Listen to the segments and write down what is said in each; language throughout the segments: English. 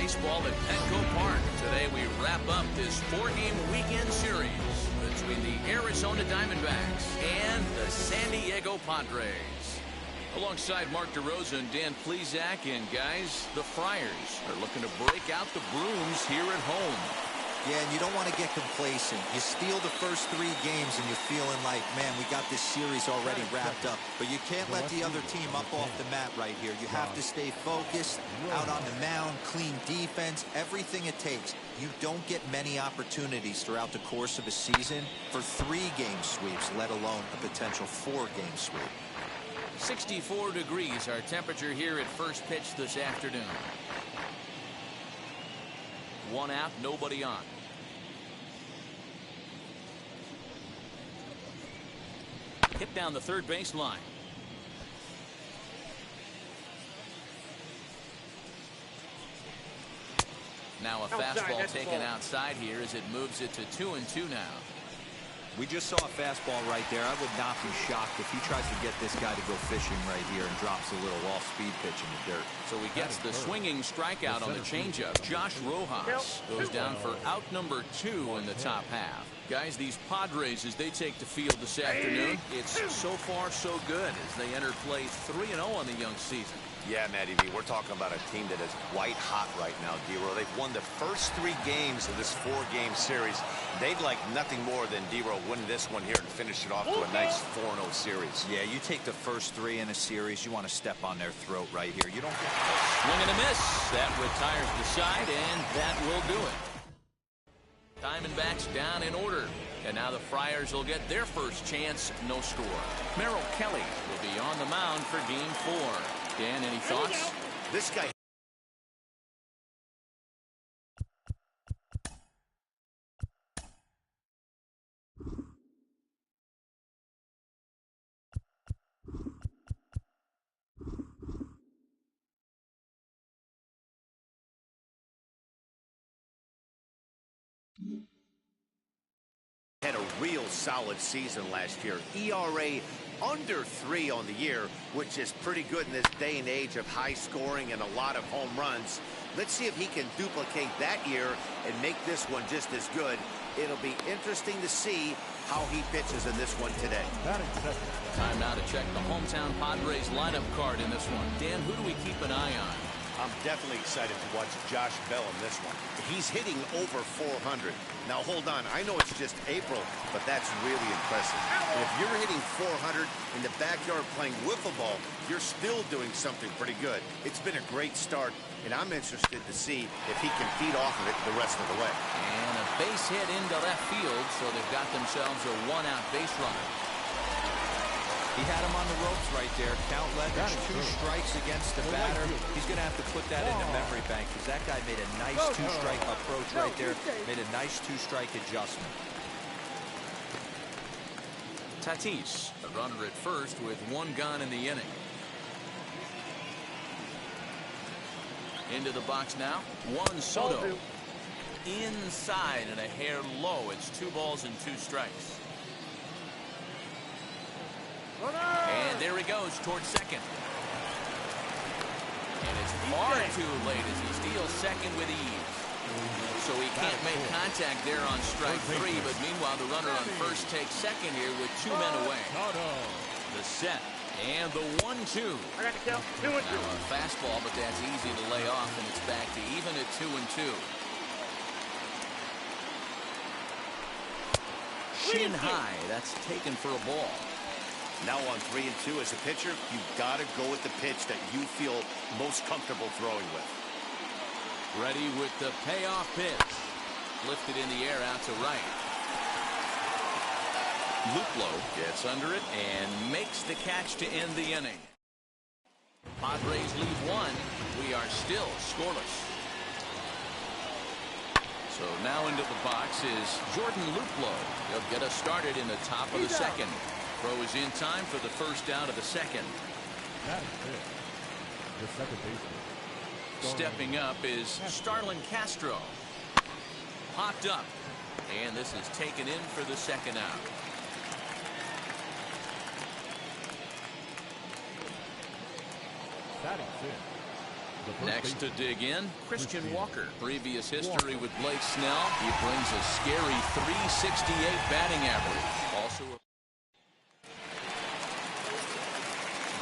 baseball at Petco Park. Today we wrap up this 4-game weekend series between the Arizona Diamondbacks and the San Diego Padres. Alongside Mark DeRosa and Dan Plesac, and guys, the Friars are looking to break out the brooms here at home. Yeah, and you don't want to get complacent. You steal the first 3 games and you're feeling like, man, we got this series already wrapped up. But you can't let the other team up off the mat right here. You have to stay focused, out on the mound, clean defense, everything it takes. You don't get many opportunities throughout the course of a season for 3-game sweeps, let alone a potential 4-game sweep. 64 degrees our temperature here at first pitch this afternoon. 1 out, nobody on. Hit down the third baseline. Now a fastball taken outside here as it moves it to 2-2 now. We just saw a fastball right there. I would not be shocked if he tries to get this guy to go fishing right here and drops a little off-speed pitch in the dirt. So he gets the swinging strikeout on the changeup. Josh Rojas goes down for out number 2 in the top half. Guys, these Padres, as they take the field this afternoon, it's so far so good as they enter play 3-0 on the young season. Yeah, Matty V, we're talking about a team that is white hot right now, D-Row. They've won the first 3 games of this 4-game series. They'd like nothing more than D-Row winning this one here and finish it off to a nice 4-0 series. Yeah, you take the first 3 in a series, you want to step on their throat right here. You don't get... Swing and a miss. That retires the side, and that will do it. Diamondbacks down in order. And now the Friars will get their first chance, no score. Merrill Kelly will be on the mound for Game 4. Dan, any thoughts? This guy. Had a real solid season last year. ERA under 3 on the year, which is pretty good in this day and age of high scoring and a lot of home runs. Let's see if he can duplicate that year and make this one just as good. It'll be interesting to see how he pitches in this one today. Time now to check the hometown Padres lineup card in this one. Dan, who do we keep an eye on? I'm definitely excited to watch Josh Bell in this one. He's hitting over 400. Now, hold on. I know it's just April, but that's really impressive. And if you're hitting 400 in the backyard playing wiffle ball, you're still doing something pretty good. It's been a great start, and I'm interested to see if he can feed off of it the rest of the way. And a base hit into left field, so they've got themselves a 1-out base runner. He had him on the ropes right there. Count leverage, 2 strikes against the batter. He's going to have to put that in the memory bank because that guy made a nice 2-strike approach right there. Made a nice 2-strike adjustment. Tatis, a runner at first with 1 gone in the inning. Into the box now. Juan Soto. Inside and a hair low. It's 2 balls and 2 strikes. And there he goes towards second. And it's far too late as he steals second with ease. So he can't make contact there on strike 3, but meanwhile the runner on first takes second here with 2 men away. The set and the 1-2. Now a fastball, but that's easy to lay off, and it's back to even at 2-2. Shin high, that's taken for a ball. Now on 3-2 as a pitcher, you've got to go with the pitch that you feel most comfortable throwing with. Ready with the payoff pitch. Lifted in the air out to right. Luplow gets under it and makes the catch to end the inning. Padres lead 1. We are still scoreless. So now into the box is Jordan Luplow. He'll get us started in the top of the second. Throw is in time for the first out of the second. The second baseman. Stepping up is Starlin Castro. Popped up. And this is taken in for the second out. Batting fifth, Next to dig in, Christian Walker. Previous history with Blake Snell. He brings a scary .368 batting average. Also,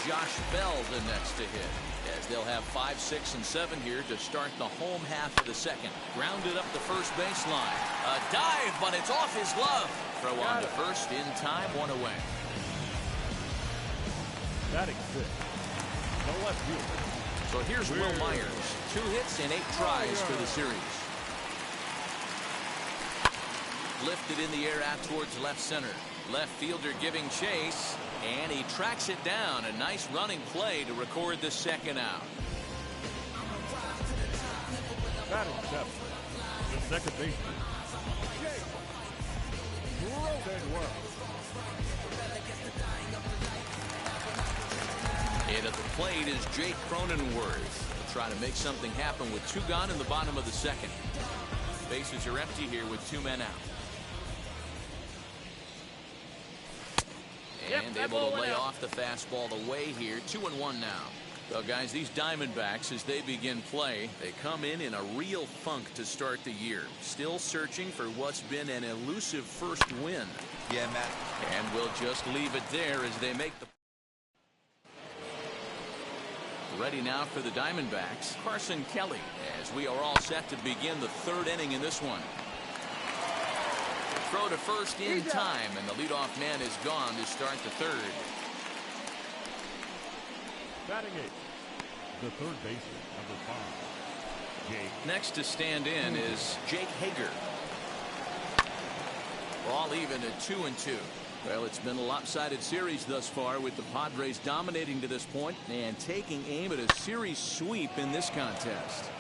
Josh Bell the next to hit, as they'll have 5, 6, and 7 here to start the home half of the second. Grounded up the first baseline. A dive, but it's off his glove. Throw on to first in time, 1 away. Batting fifth, the left fielder. So here's Will Myers. 2 hits and 8 tries for the series. Lifted in the air out towards left center. Left fielder giving chase, and he tracks it down. A nice running play to record the second out. Batting seventh, the second baseman, Jake Cronenworth. And at the plate is Jake Cronenworth. Try to make something happen with 2 gone in the bottom of the second. Bases are empty here with 2 men out. And able to lay off the fastball away here. 2-1 now. So guys, these Diamondbacks, as they begin play, they come in a real funk to start the year. Still searching for what's been an elusive first win. Yeah, Matt. And we'll just leave it there as they make the ready now for the Diamondbacks, Carson Kelly, as we are all set to begin the 3rd inning in this one. Throw to first in time, and the leadoff man is gone to start the 3rd. Batting eighth, the third baseman, number 5, Jake. Next to stand in is Jake Hager. All even at 2-2. Well, it's been a lopsided series thus far, with the Padres dominating to this point and taking aim at a series sweep in this contest.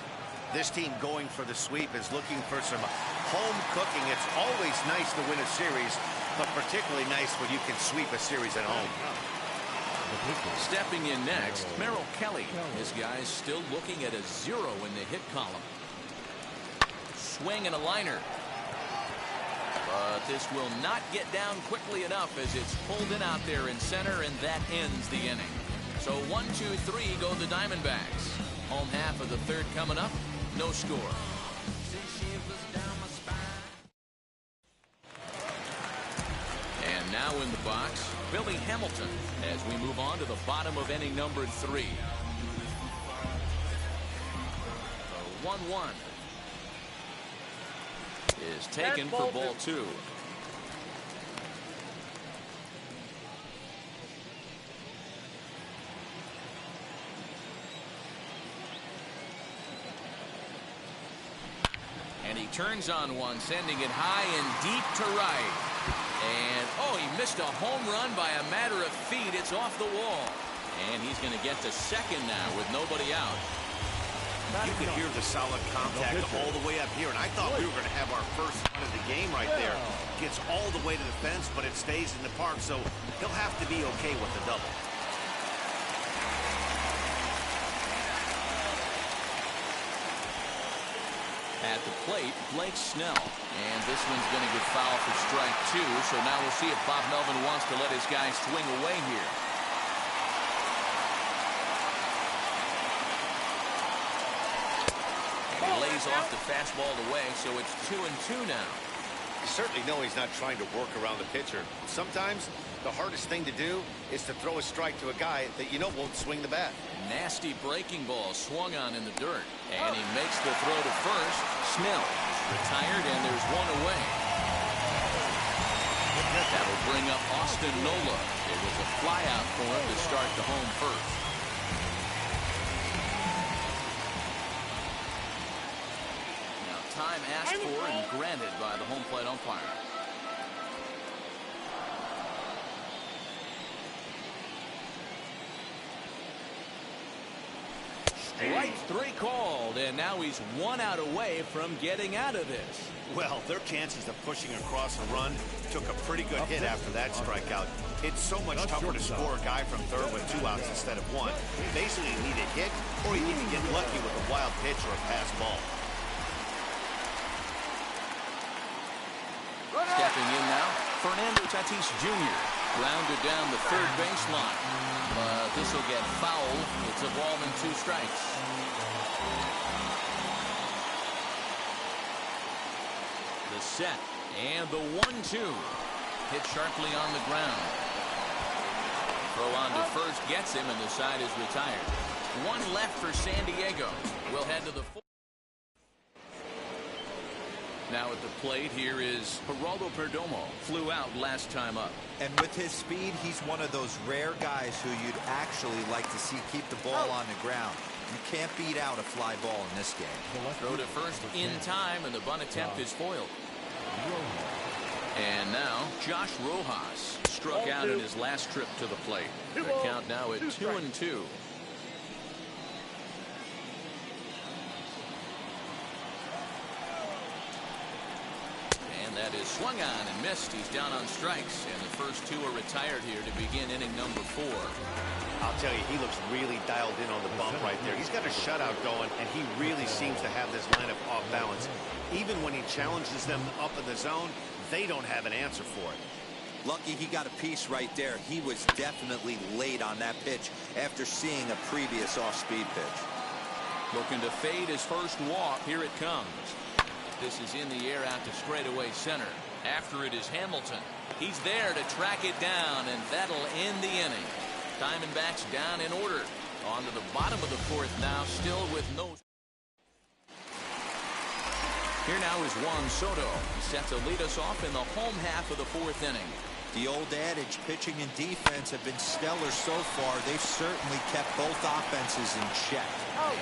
This team going for the sweep is looking for some home cooking. It's always nice to win a series, but particularly nice when you can sweep a series at home. Stepping in next, Merrill Kelly. This guy's still looking at a 0 in the hit column. Swing and a liner. But this will not get down quickly enough as it's pulled in out there in center, and that ends the inning. So 1, 2, 3 go the Diamondbacks. Home half of the 3rd coming up. No score. And now in the box, Billy Hamilton, as we move on to the bottom of inning number 3. 1-1 is taken for ball 2. And he turns on one, sending it high and deep to right. And, oh, he missed a home run by a matter of feet. It's off the wall. And he's going to get to second now with nobody out. You can hear the solid contact all the way up here, and I thought we were going to have our first run of the game right there. Gets all the way to the fence, but it stays in the park, so he'll have to be okay with the double. At the plate, Blake Snell. And this one's going to get foul for strike 2, so now we'll see if Bob Melvin wants to let his guys swing away here. Lays off the fastball away, so it's 2-2 now. You certainly know he's not trying to work around the pitcher. Sometimes the hardest thing to do is to throw a strike to a guy that you know won't swing the bat. Nasty breaking ball swung on in the dirt, and he makes the throw to first. Snell retired, and there's 1 away. That'll bring up Austin Nola. It was a fly out for him to start the home first. Time asked for and granted by the home plate umpire. Strike 3 called, and now he's 1 out away from getting out of this. Well, their chances of pushing across a run took a pretty good hit after that strikeout. It's so much tougher to score a guy from third with 2 outs instead of 1. Basically, you need a hit, or you need to get lucky with a wild pitch or a pass ball. Stepping in now, Fernando Tatis Jr. grounded down the third baseline. But this will get foul. It's a ball and 2 strikes. The set and the 1-2. Hit sharply on the ground. Throw on to first gets him, and the side is retired. One left for San Diego. We'll head to the fourth. Now at the plate, here is Geraldo Perdomo. Flew out last time up. And with his speed, he's one of those rare guys who you'd actually like to see keep the ball on the ground. You can't beat out a fly ball in this game. Throw to first in time, and the bunt attempt is foiled. And now Josh Rojas struck out in his last trip to the plate. The count now at 2-2. And that is swung on and missed. He's down on strikes, and the first two are retired here to begin inning number 4. I'll tell you, he looks really dialed in on the bump right there. He's got a shutout going, and he really seems to have this lineup off balance. Even when he challenges them up in the zone, they don't have an answer for it. Lucky he got a piece right there. He was definitely late on that pitch after seeing a previous off-speed pitch. Looking to fade his first walk. Here it comes. This is in the air out to straightaway center. After it is Hamilton. He's there to track it down, and that'll end the inning. Diamondbacks down in order. On to the bottom of the fourth now, still with no. Here now is Juan Soto, set to lead us off in the home half of the fourth inning. The old adage, pitching and defense have been stellar so far. They've certainly kept both offenses in check.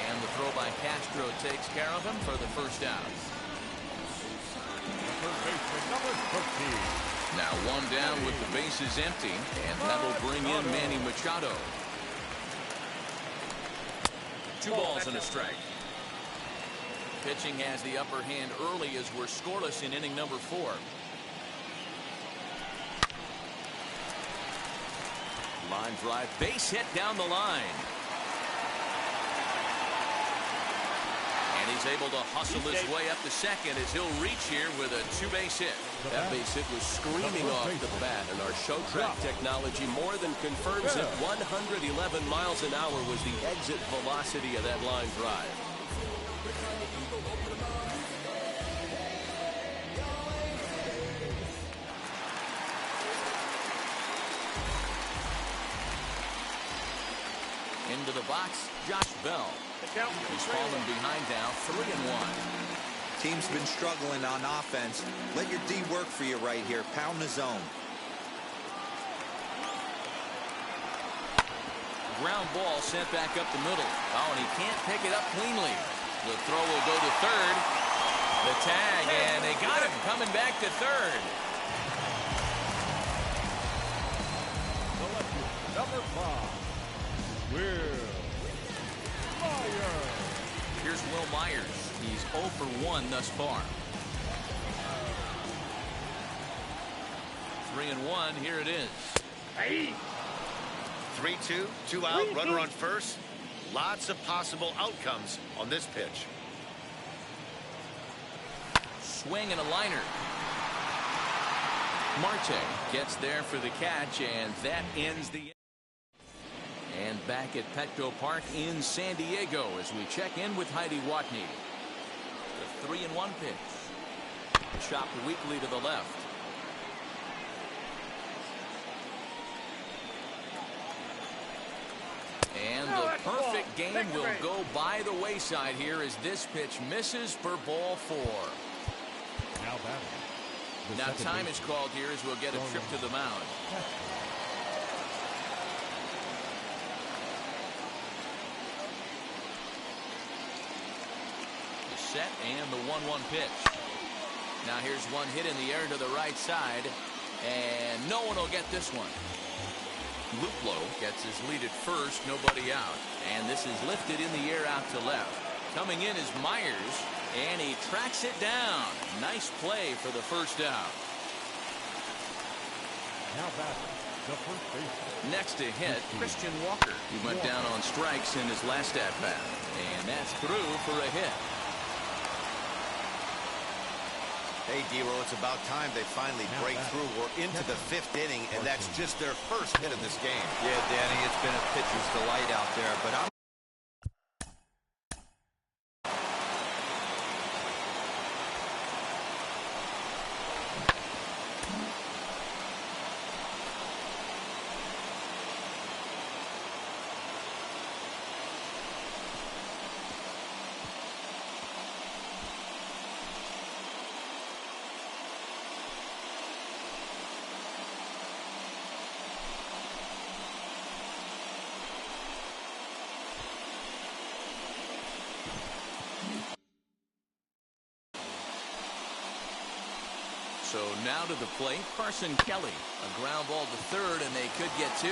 And the throw by Castro takes care of him for the first out. Number 13. Now one down with the bases empty, and that'll bring in Manny Machado. 2 balls and a strike. Pitching has the upper hand early as we're scoreless in inning number 4. Line drive, base hit down the line. And he's able to hustle his way up to second as he'll reach here with a 2-base hit. That base hit was screaming off the bat, and our show track technology more than confirms it. 111 miles an hour was the exit velocity of that line drive. Into the box, Josh Bell. He's fallen behind now, 3-1. Team's been struggling on offense. Let your D work for you right here. Pound the zone. Ground ball sent back up the middle. Oh, and he can't pick it up cleanly. The throw will go to third. The tag, and they got him coming back to third. Number 5. Will Myers. Here's Will Myers. He's 0 for 1 thus far. 3-1. Here it is. 3-2, 2 out, runner on first. Lots of possible outcomes on this pitch. Swing and a liner. Marte gets there for the catch, and that ends the inning. And back at Petco Park in San Diego as we check in with Heidi Watney. The 3-1 pitch. Chopped weakly to the left. And the perfect game will go by the wayside here as this pitch misses for ball 4. Now batting. Now time is called here as we'll get a trip to the mound. Set and the 1-1 pitch. Now here's one hit in the air to the right side, and no one will get this one. Luplow gets his lead at first, nobody out, and this is lifted in the air out to left. Coming in is Myers, and he tracks it down. Nice play for the first out. Now batting, the first baseman. Next to hit, Christian Walker. He went down on strikes in his last at bat, and that's through for a hit. Hey, D-Roll, it's about time they finally break through. We're into the 5th inning, and that's just their first hit of this game. Yeah, Danny, it's been a pitcher's delight out there, but I'm Now to the plate, Carson Kelly. A ground ball to third, and they could get two.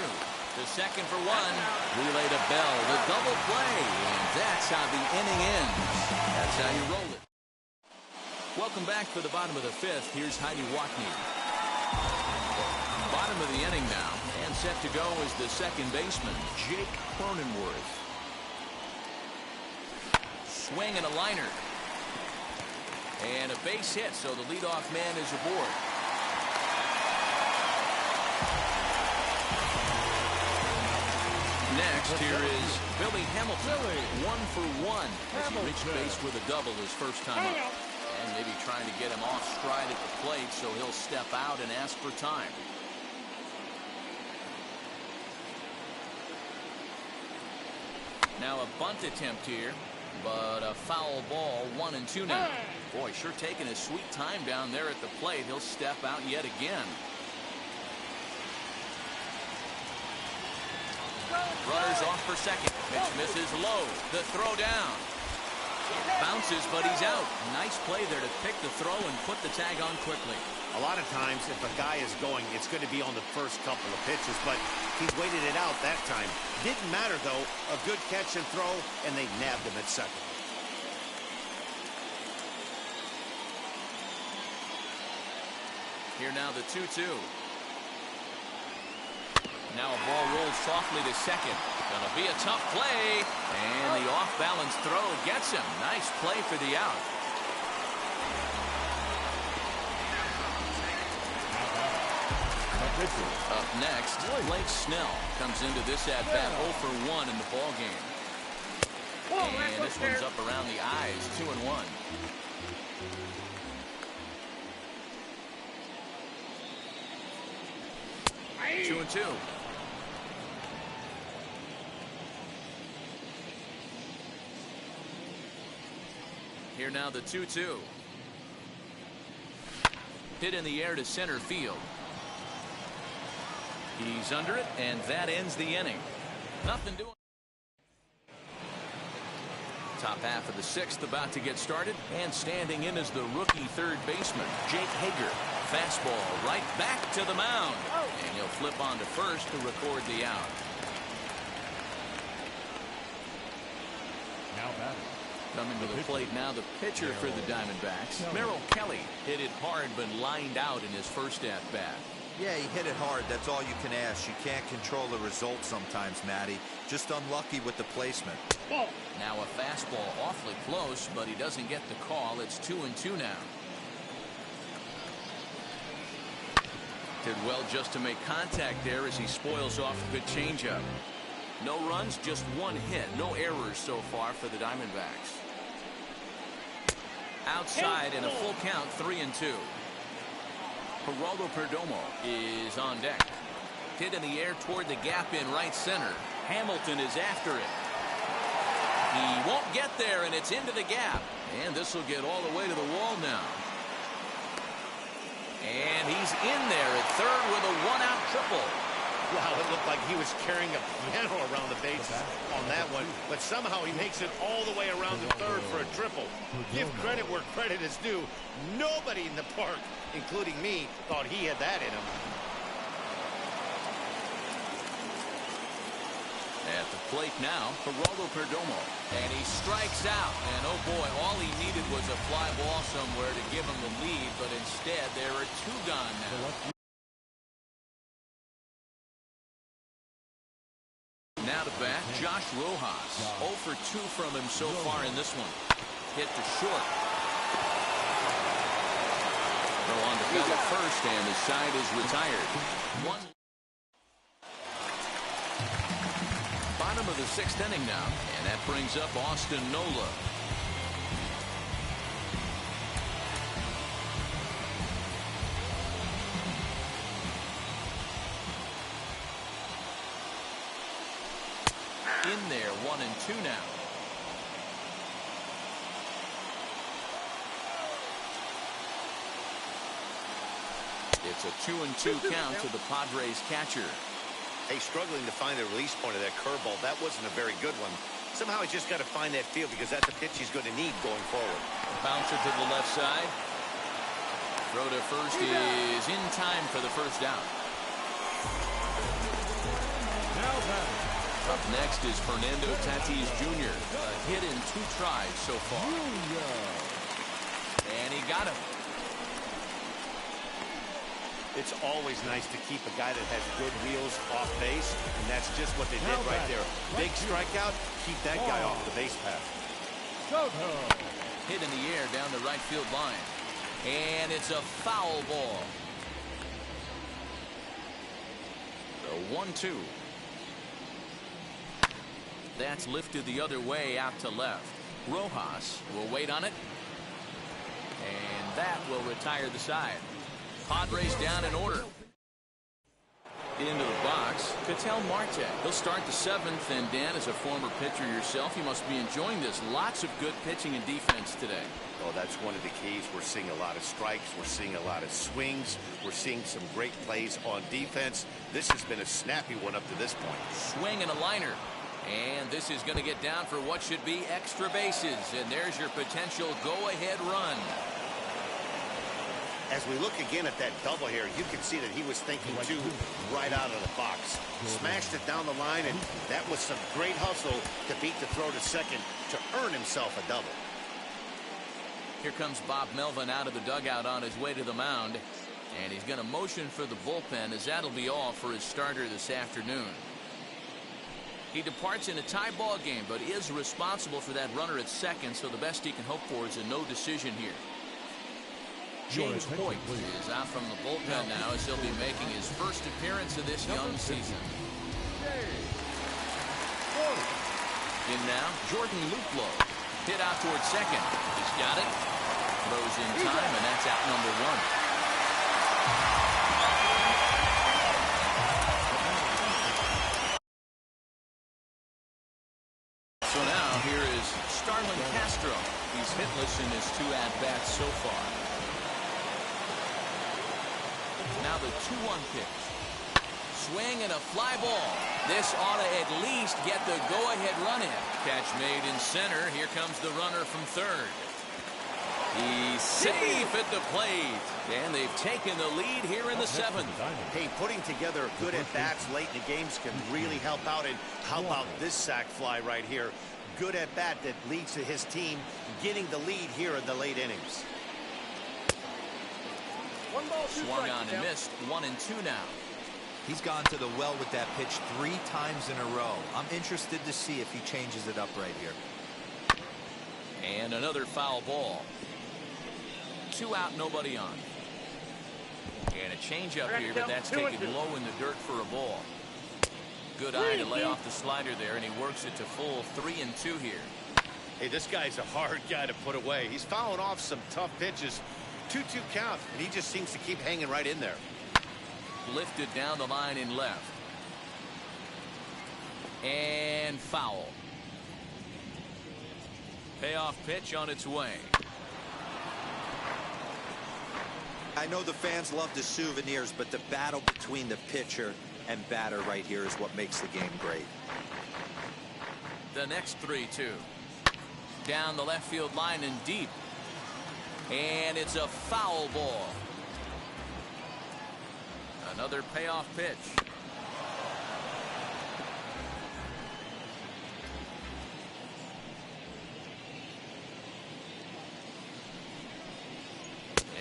The second for one. Relay to Bell. The double play. And that's how the inning ends. That's how you roll it. Welcome back for the bottom of the fifth. Here's Heidi Watney. Bottom of the inning now. And set to go is the second baseman, Jake Cronenworth. Swing and a liner. And a base hit, so the leadoff man is aboard. Next, here is Billy Hamilton. 1 for 1 as he reached base with a double his first time up. And maybe trying to get him off stride at the plate, so he'll step out and ask for time. Now a bunt attempt here, but a foul ball, 1-2 now. Boy, sure taking his sweet time down there at the plate. He'll step out yet again. Runners off for second. Pitch misses low. The throw down. Bounces, but he's out. Nice play there to pick the throw and put the tag on quickly. A lot of times, if a guy is going, it's going to be on the first couple of pitches, but he's waited it out that time. Didn't matter, though. A good catch and throw, and they nabbed him at second. Here now the 2-2. Now a ball rolls softly to second. Gonna be a tough play. And the off-balance throw gets him. Nice play for the out. Up next, Blake Snell comes into this at-bat 0 for 1 in the ballgame. And this one's up around the eyes, 2-1. 2-2. Here now the 2-2. Hit in the air to center field. He's under it, and that ends the inning. Nothing doing. Top half of the sixth about to get started, and standing in is the rookie third baseman, Jake Hager. Fastball right back to the mound, and he'll flip on to first to record the out. Now batting. Coming to the plate now, the pitcher for the Diamondbacks, Merrill Kelly. Hit it hard, but lined out in his first at-bat. Yeah, he hit it hard. That's all you can ask. You can't control the result sometimes, Matty. Just unlucky with the placement. Now a fastball awfully close, but he doesn't get the call. It's 2-2 now. Did well just to make contact there as he spoils off a good changeup. No runs, just one hit. No errors so far for the Diamondbacks. Outside in a full count, 3-2. Geraldo Perdomo is on deck. Hit in the air toward the gap in right center. Hamilton is after it. He won't get there, and it's into the gap. And this will get all the way to the wall now. And he's in there at third with a one-out triple. Wow, it looked like he was carrying a piano around the bases on that one, but somehow he makes it all the way around to third for a triple. Give credit where credit is due. Nobody in the park, including me, thought he had that in him. At the plate now, Geraldo Perdomo. And he strikes out. And oh boy, all he needed was a fly ball somewhere to give him the lead, but instead there are two gone now. Now to bat, Josh Rojas. 0 for 2 from him so far in this one. Hit to short. Throw on to field at first, and the side is retired. Bottom of the sixth inning now, and that brings up Austin Nola. In there, 1-2 now. It's a 2-2 count to the Padres catcher. Hey, struggling to find the release point of that curveball. That wasn't a very good one. Somehow he's just got to find that field because that's a pitch he's going to need going forward. Bouncer to the left side. Throw to first is in time for the first down. Up next is Fernando Tatis Jr. A hit in 2 tries so far. And he got him. It's always nice to keep a guy that has good wheels off base, and that's just what they did right there. Big strikeout, keep that guy off the base path. Hit in the air down the right field line. And it's a foul ball. The 1-2. That's lifted the other way out to left. Rojas will wait on it. And that will retire the side. Padres down in order. Into the box, Ketel Marte. He'll start the 7th, and Dan, as a former pitcher yourself, you must be enjoying this. Lots of good pitching and defense today. Oh, that's one of the keys. We're seeing a lot of strikes. We're seeing a lot of swings. We're seeing some great plays on defense. This has been a snappy one up to this point. Swing and a liner. And this is going to get down for what should be extra bases. And there's your potential go-ahead run. As we look again at that double here, you can see that he was thinking too right out of the box. Smashed it down the line, and that was some great hustle to beat the throw to second to earn himself a double. Here comes Bob Melvin out of the dugout on his way to the mound. And he's going to motion for the bullpen, as that'll be all for his starter this afternoon. He departs in a tie ball game, but is responsible for that runner at second, so the best he can hope for is a no decision here. James Hoyt is out from the bullpen now, as he'll be making his first appearance of this young season. In now, Jordan Luplow. Hit out towards second. He's got it. Throws in time, and that's out number 1. So now here is Starlin Castro. He's hitless in his 2 at-bats so far. Now the 2-1 pitch. Swing and a fly ball. This ought to at least get the go-ahead run in. Catch made in center. Here comes the runner from third. He's safe at the plate. And they've taken the lead here in the 7th. Hey, putting together good at-bats late in the games can really help out. And how about this sac fly right here? Good at-bat that leads to his team getting the lead here in the late innings. Swung on and missed. 1-2 now. He's gone to the well with that pitch 3 times in a row. I'm interested to see if he changes it up right here. And another foul ball. 2 out, nobody on. And a changeup here, but that's taken low in the dirt for a ball. Good eye to lay off the slider there, and he works it to full 3-2 here. Hey, this guy's a hard guy to put away. He's fouling off some tough pitches. 2-2 count, and he just seems to keep hanging right in there. Lifted down the line in left. And foul. Payoff pitch on its way. I know the fans love the souvenirs, but the battle between the pitcher and batter right here is what makes the game great. The next 3-2. Down the left field line and deep. And it's a foul ball. Another payoff pitch.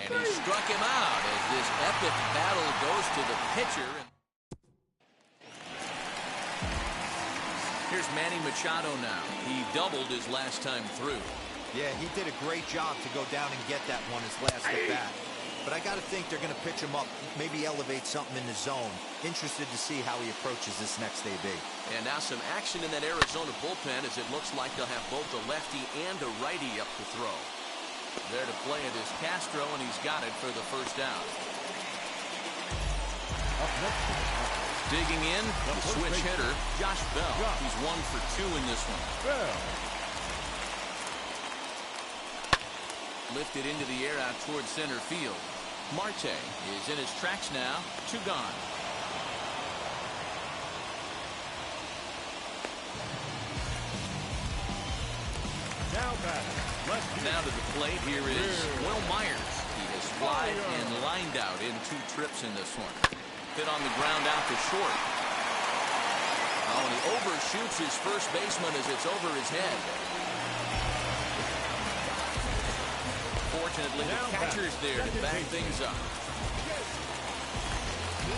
And he struck him out as this epic battle goes to the pitcher. Here's Manny Machado now. He doubled his last time through. Yeah, he did a great job to go down and get that one his last at bat. But I got to think they're going to pitch him up, maybe elevate something in the zone. Interested to see how he approaches this next AB. And now some action in that Arizona bullpen, as it looks like they'll have both a lefty and a righty up to throw. There to play it is Castro, and he's got it for the first down. Digging in, the switch hitter, Josh Bell. He's 1 for 2 in this one. Lifted into the air out towards center field. Marte is in his tracks now. 2 gone. Now to the plate here is Will Myers. He Is flied and lined out in 2 trips in this one. Hit on the ground out to short. Oh, and he overshoots his first baseman as it's over his head. Fortunately, the catcher's there to back things up.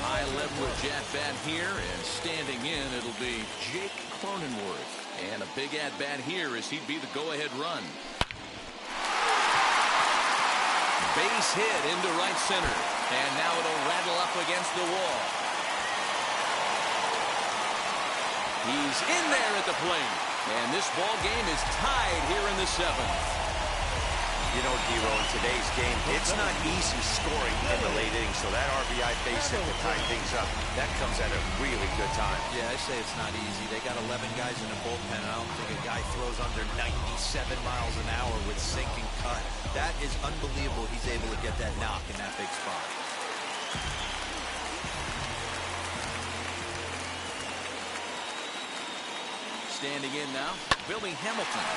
High leverage at bat here, and standing in, it'll be Jake Cronenworth. And a big at bat here as he'd be the go-ahead run. Base hit into right center, and now it'll rattle up against the wall. He's in there at the plate, and this ball game is tied here in the 7th. You know, Dero, in today's game, it's not easy scoring in the late innings, so that RBI base hit to tie things up, that comes at a really good time. Yeah, I say it's not easy. They got 11 guys in the bullpen, and I don't think a guy throws under 97 miles an hour with sinking cut. That is unbelievable he's able to get that knock in that big spot. Standing in now, Billy Hamilton,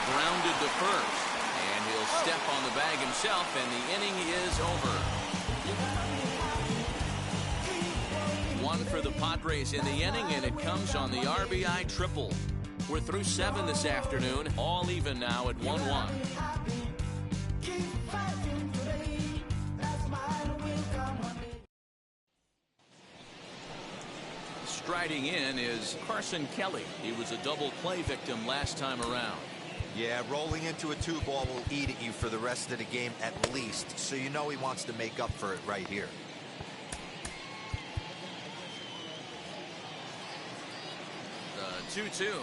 grounded to first. And he'll step on the bag himself, and the inning is over. 1 for the Padres in the inning, and it comes on the RBI triple. We're through 7 this afternoon, all even now at 1-1. Striding in is Carson Kelly. He was a double play victim last time around. Yeah, rolling into a 2-ball will eat at you for the rest of the game at least, so you know he wants to make up for it right here. The 2-2.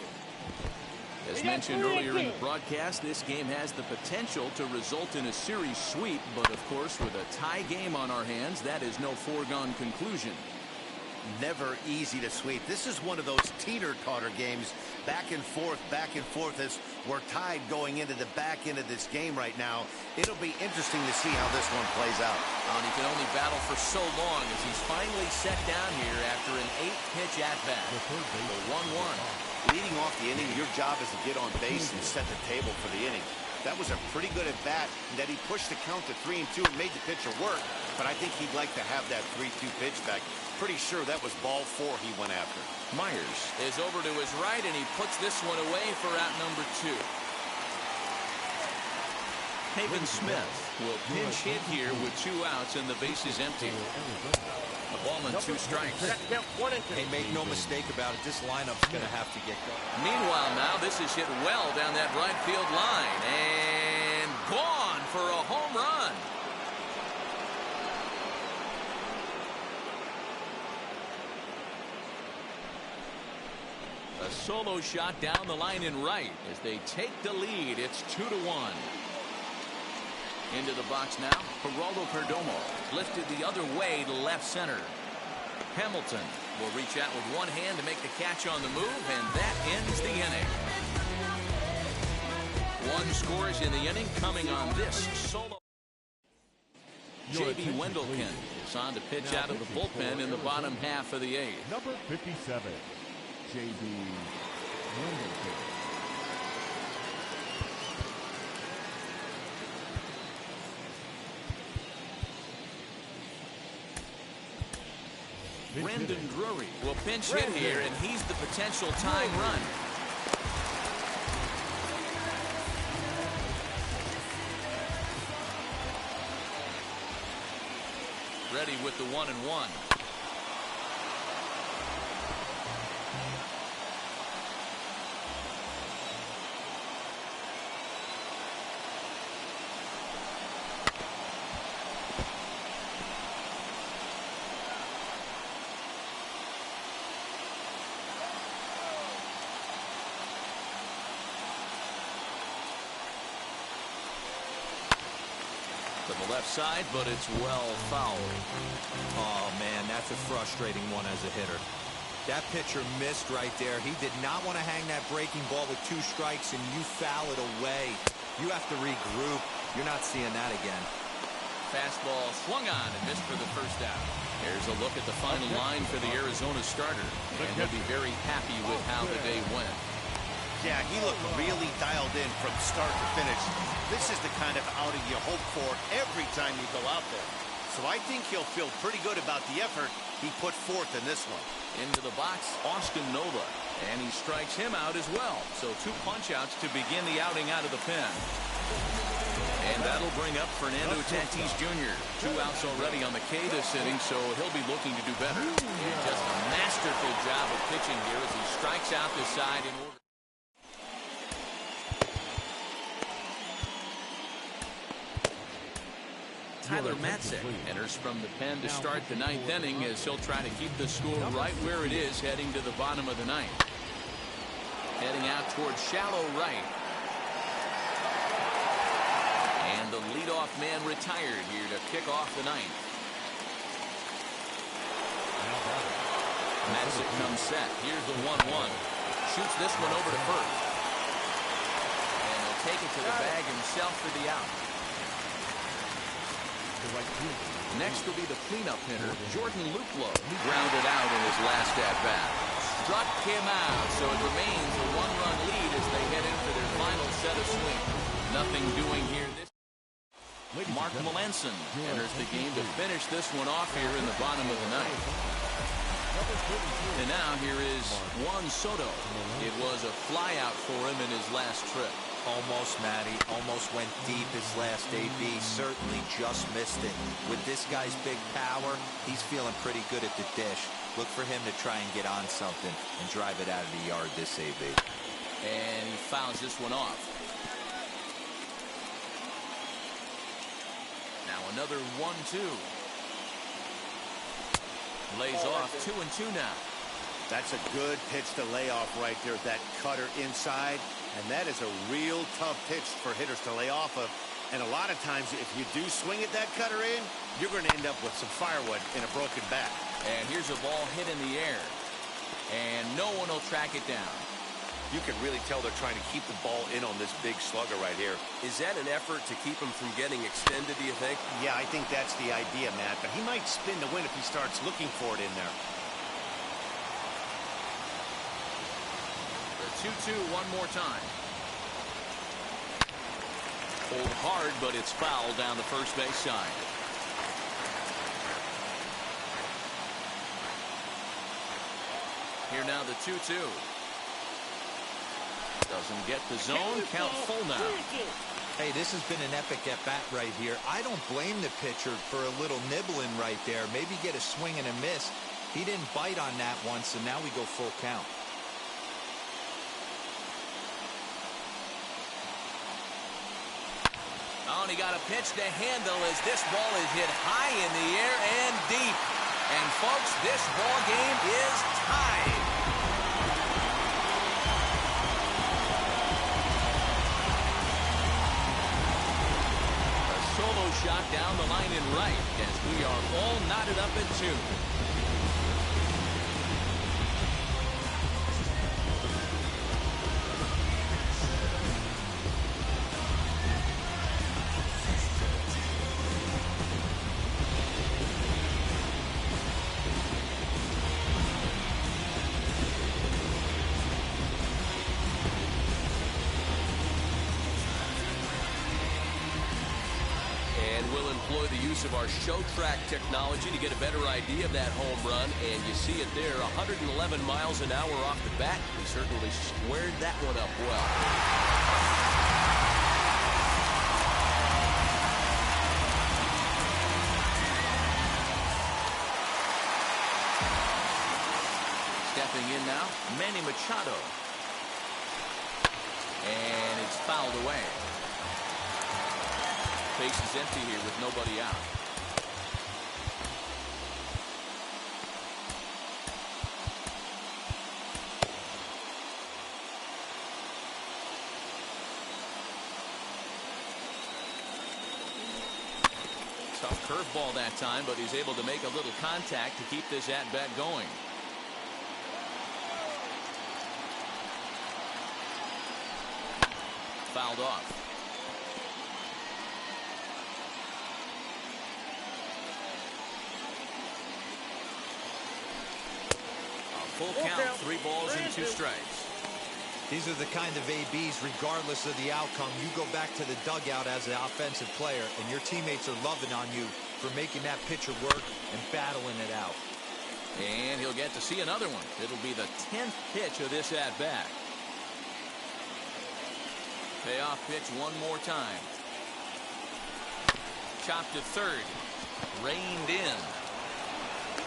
As mentioned earlier in the broadcast, this game has the potential to result in a series sweep, but of course with a tie game on our hands, that is no foregone conclusion. Never easy to sweep. This is one of those teeter-totter games, back and forth as we're tied going into the back end of this game right now. It'll be interesting to see how this one plays out. And he can only battle for so long as he's finally set down here after an 8-pitch at-bat. The 1-1. Leading off the inning, your job is to get on base and set the table for the inning. That was a pretty good at-bat that he pushed the count to 3-2 and made the pitcher work, but I think he'd like to have that 3-2 pitch back. Pretty sure that was ball 4 he went after. Myers is over to his right, and he puts this one away for out number 2. Haven Smith will pinch hit here with 2 outs and the base is empty. A ball and 2 strikes. Hey, make no mistake about it, this lineup's going to have to get going. Meanwhile now, this is hit well down that right field line, and gone for a home run. A solo shot down the line in right as they take the lead. It's 2-1. Into the box now. Geraldo Perdomo lifted the other way to left center. Hamilton will reach out with one hand to make the catch on the move, and that ends the inning. 1 scores in the inning coming on this solo. J.B. Wendelken is on to pitch out of the bullpen in the bottom half of the 8th. Number 57. J.B. Wendelken. Brandon Drury will pinch hit here, and he's the potential tying run. Ready with the 1-1. To the left side, but it's well fouled. Oh, man, that's a frustrating one as a hitter. That pitcher missed right there. He did not want to hang that breaking ball with 2 strikes, and you foul it away. You have to regroup. You're not seeing that again. Fastball swung on and missed for the first out. Here's a look at the final line for the Arizona starter. And he'll be very happy with how the day went. Yeah, he looked really dialed in from start to finish. This is the kind of outing you hope for every time you go out there. So I think he'll feel pretty good about the effort he put forth in this one. Into the box, Austin Nola. And he strikes him out as well. So 2 punch-outs to begin the outing out of the pen. And that'll bring up Fernando Tatis Jr. 2 outs already on the K this inning, so he'll be looking to do better. And just a masterful job of pitching here as he strikes out the side in order. Tyler Matzek enters from the pen to start the 9th inning as he'll try to keep the score right where it is heading to the bottom of the 9th. Heading out towards shallow right. And the leadoff man retired here to kick off the 9th. Matzek comes set. Here's the 1-1. Shoots this one over to first. And he'll take it to the bag himself for the out. Next will be the cleanup hitter, Jordan Luplow. He grounded out in his last at-bat. Struck him out, so it remains a 1-run lead as they head in for their final set of swings. Nothing doing here this. Mark Melanson enters the game to finish this one off here in the bottom of the 9th. And now here is Juan Soto. It was a flyout for him in his last trip. Almost, Matty. Almost went deep his last AB. Certainly just missed it. With this guy's big power, he's feeling pretty good at the dish. Look for him to try and get on something and drive it out of the yard this AB. And he fouls this one off. Now another 1-2. Lays off 2-2 now. That's a good pitch to lay off right there. That cutter inside. And that is a real tough pitch for hitters to lay off of. And a lot of times, if you do swing at that cutter in, you're going to end up with some firewood in a broken bat. And here's a ball hit in the air. And no one will track it down. You can really tell they're trying to keep the ball in on this big slugger right here. Is that an effort to keep him from getting extended, do you think? Yeah, I think that's the idea, Matt. But he might spin the win if he starts looking for it in there. 2-2 one more time. Pulled hard, but it's foul down the first base side. Here now the 2-2. Doesn't get the zone. Count full now. Hey, this has been an epic at-bat right here. I don't blame the pitcher for a little nibbling right there. Maybe get a swing and a miss. He didn't bite on that one, so now we go full count. Oh, and he got a pitch to handle as this ball is hit high in the air and deep. And, folks, this ball game is tied. A solo shot down the line in right as we are all knotted up at 2. Of our show track technology to get a better idea of that home run, and you see it there, 111 miles an hour off the bat. We certainly squared that one up well. Stepping in now, Manny Machado, and it's fouled away. Base is empty here with nobody out. Tough curveball that time, but he's able to make a little contact to keep this at-bat going. Fouled off. Full count, 3 balls and 2 strikes. These are the kind of ABs, regardless of the outcome, you go back to the dugout as an offensive player, and your teammates are loving on you for making that pitcher work and battling it out. And he'll get to see another one. It'll be the 10th pitch of this at-bat. Payoff pitch one more time. Chopped to third. Reined in.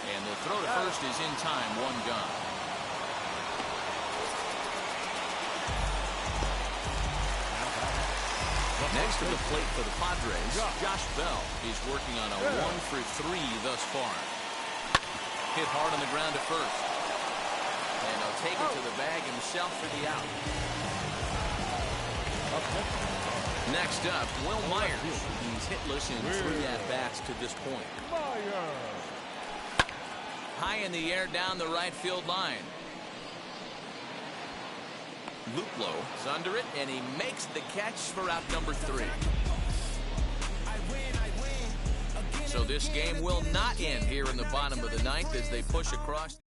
And the throw to first is in time. One gone. Next to the plate for the Padres, Josh Bell is working on a 1-for-3 thus far. Hit hard on the ground to first. And he'll take it to the bag himself for the out. Next up, Will Myers. He's hitless in 3 at-bats to this point. High in the air down the right field line. Luplow is under it, and he makes the catch for out number 3. So this game will not end here in the bottom of the 9th as they push across.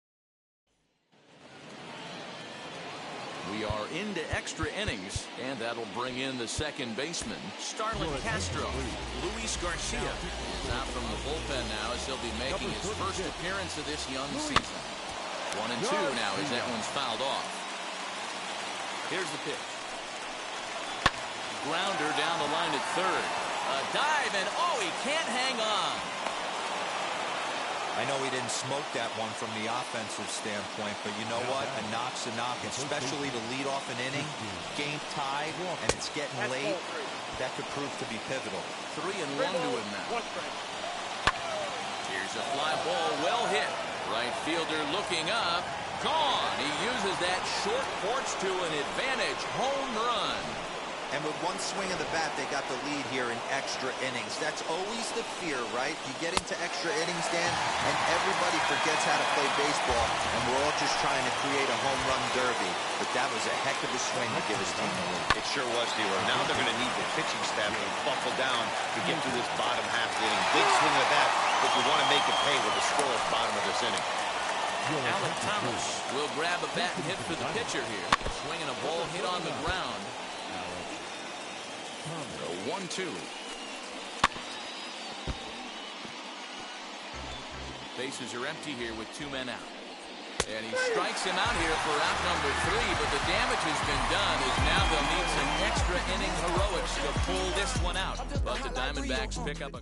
We are into extra innings, and that'll bring in the second baseman, Starlin Castro. Luis Garcia is out from the bullpen now as he'll be making his first appearance of this young season. 1-2 now as that one's fouled off. Here's the pitch. Grounder down the line at third. A dive, and oh, he can't hang on. I know he didn't smoke that one from the offensive standpoint, but you know what? A knock's a knock, especially to lead off an inning, game tied, and it's getting late. That could prove to be pivotal. 3-1 to him now. Here's a fly ball, well hit. Right fielder looking up. Gone. He uses that short porch to an advantage home run. And with one swing of the bat, they got the lead here in extra innings. That's always the fear, right? You get into extra innings, Dan, and everybody forgets how to play baseball, and we're all just trying to create a home run derby. But that was a heck of a swing to give his team the lead. It sure was, D-Roy. Now they're going to need the pitching staff to buckle down to get through this bottom half of the inning. Big swing of that, but you want to make it pay with the scoreless bottom of this inning. Alec Thomas will grab a bat and hit for the pitcher here. Swinging a ball hit on the ground. A 1-2. Bases are empty here with 2 men out. And he strikes him out here for out number 3, but the damage has been done as now they'll need some extra inning heroics to pull this one out. But the Diamondbacks pick up a...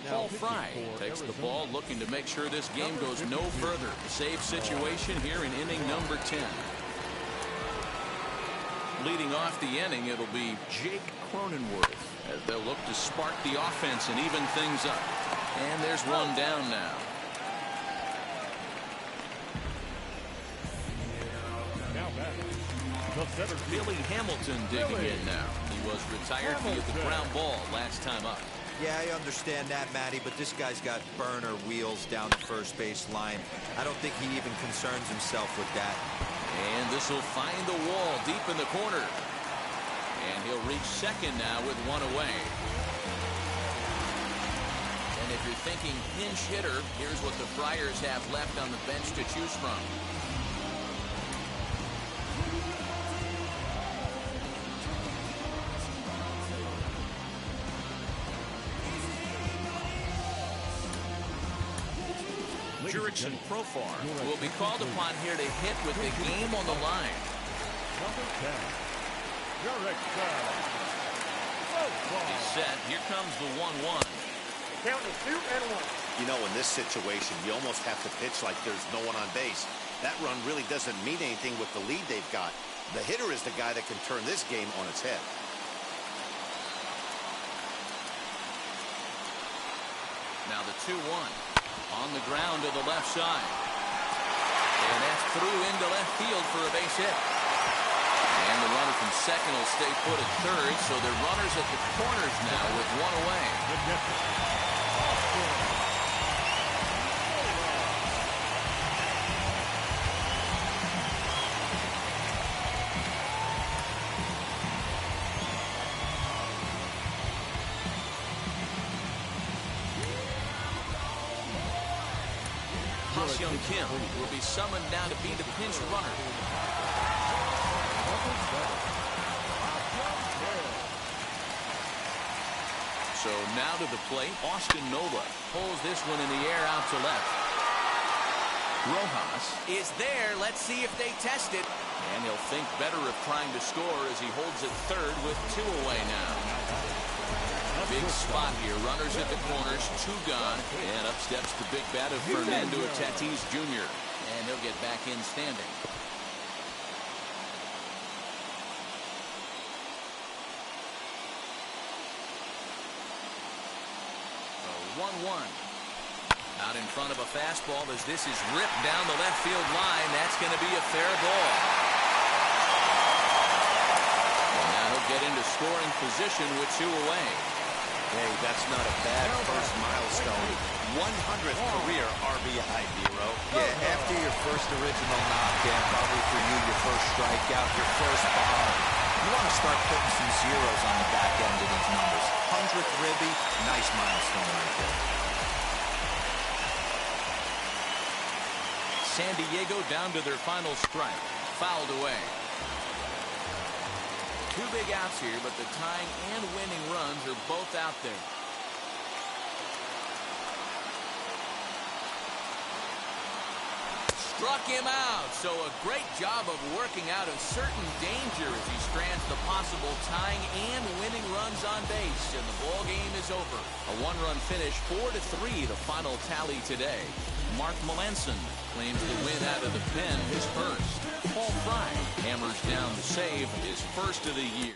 Paul Fry takes the ball, looking to make sure this game goes no further. Save situation here in inning number 10. Leading off the inning, it'll be Jake Cronenworth as they'll look to spark the offense and even things up. And there's one down now. Billy Hamilton digging in now. He was retired via the ground ball last time up. Yeah, I understand that, Matty, but this guy's got burner wheels down the first base line. I don't think he even concerns himself with that. And this will find the wall deep in the corner. And he'll reach second now with one away. And if you're thinking pinch hitter, here's what the Friars have left on the bench to choose from. Jurickson Profar will be called upon here to hit with the game on the line. Number 10, Jurickson Profar. He's set. Here comes the 1-1. Count is 2-1. You know, in this situation, you almost have to pitch like there's no one on base. That run really doesn't mean anything with the lead they've got. The hitter is the guy that can turn this game on its head. Now the 2-1. On the ground to the left side. And that's through into left field for a base hit. And the runner from second will stay put at third, so they're runners at the corners now with one away. Ha-Seong Kim will be summoned down to be the pinch runner. So now to the plate, Austin Nola pulls this one in the air out to left. Rojas is there. Let's see if they test it. And he'll think better of trying to score as he holds it third with 2 away now. Big spot here. Runners at the corners, 2 gone. And up steps the big bat of Fernando Tatis Jr. And he'll get back in standing. 1-1. Out in front of a fastball as this is ripped down the left field line. That's going to be a fair ball. And now he'll get into scoring position with 2 away. Hey, that's not a bad first milestone. 100th career RBI, Dero. Yeah, after your first original knock, and probably for you, your first strikeout, your first bomb, you want to start putting some zeros on the back end of these numbers. 100th ribby, nice milestone right there. San Diego down to their final strike. Fouled away. 2 big outs here, but the tying and winning runs are both out there. Struck him out. So a great job of working out a certain danger as he strands the possible tying and winning runs on base. And the ball game is over. A 1-run finish, 4-3, the final tally today. Mark Melancon claims the win out of the pen, his first. Paul Fry hammers down the save, his first of the year.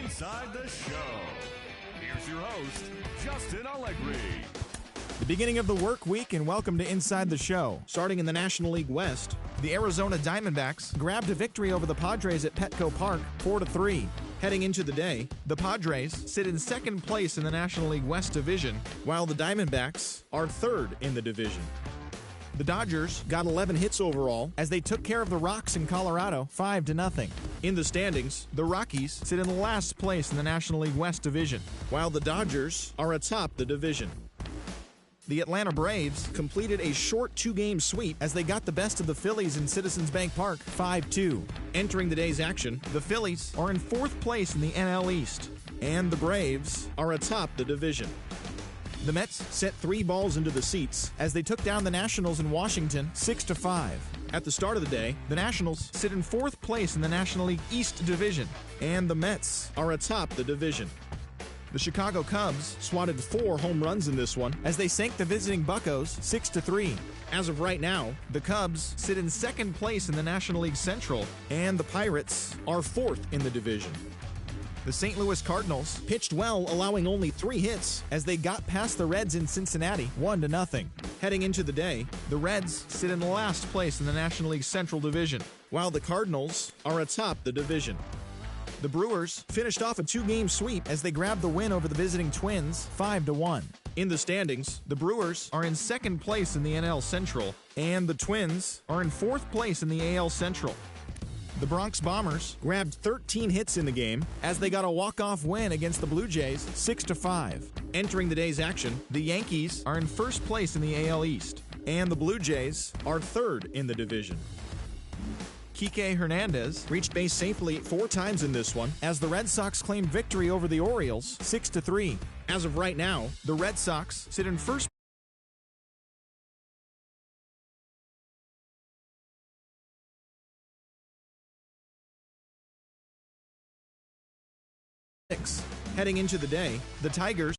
Inside the show. Here's your host, Justin Allegri. The beginning of the work week, and welcome to Inside the Show. Starting in the National League West, the Arizona Diamondbacks grabbed a victory over the Padres at Petco Park, 4-3. Heading into the day, the Padres sit in second place in the National League West division, while the Diamondbacks are third in the division. The Dodgers got 11 hits overall as they took care of the Rocks in Colorado 5-0. In the standings, the Rockies sit in last place in the National League West division, while the Dodgers are atop the division. The Atlanta Braves completed a short 2-game sweep as they got the best of the Phillies in Citizens Bank Park 5-2. Entering the day's action, the Phillies are in 4th place in the NL East, and the Braves are atop the division. The Mets set 3 balls into the seats as they took down the Nationals in Washington 6-5. At the start of the day, the Nationals sit in 4th place in the National League East division, and the Mets are atop the division. The Chicago Cubs swatted 4 home runs in this one as they sank the visiting Buccos 6-3. As of right now, the Cubs sit in 2nd place in the National League Central, and the Pirates are 4th in the division. The St. Louis Cardinals pitched well, allowing only 3 hits as they got past the Reds in Cincinnati 1-0. Heading into the day, the Reds sit in last place in the National League Central Division, while the Cardinals are atop the division. The Brewers finished off a 2-game sweep as they grabbed the win over the visiting Twins 5-1. In the standings, the Brewers are in 2nd place in the NL Central, and the Twins are in 4th place in the AL Central. The Bronx Bombers grabbed 13 hits in the game as they got a walk-off win against the Blue Jays 6-5. Entering the day's action, the Yankees are in 1st place in the AL East, and the Blue Jays are 3rd in the division. Kike Hernandez reached base safely 4 times in this one as the Red Sox claimed victory over the Orioles 6-3. As of right now, the Red Sox sit in 1st place. Heading into the day, the Tigers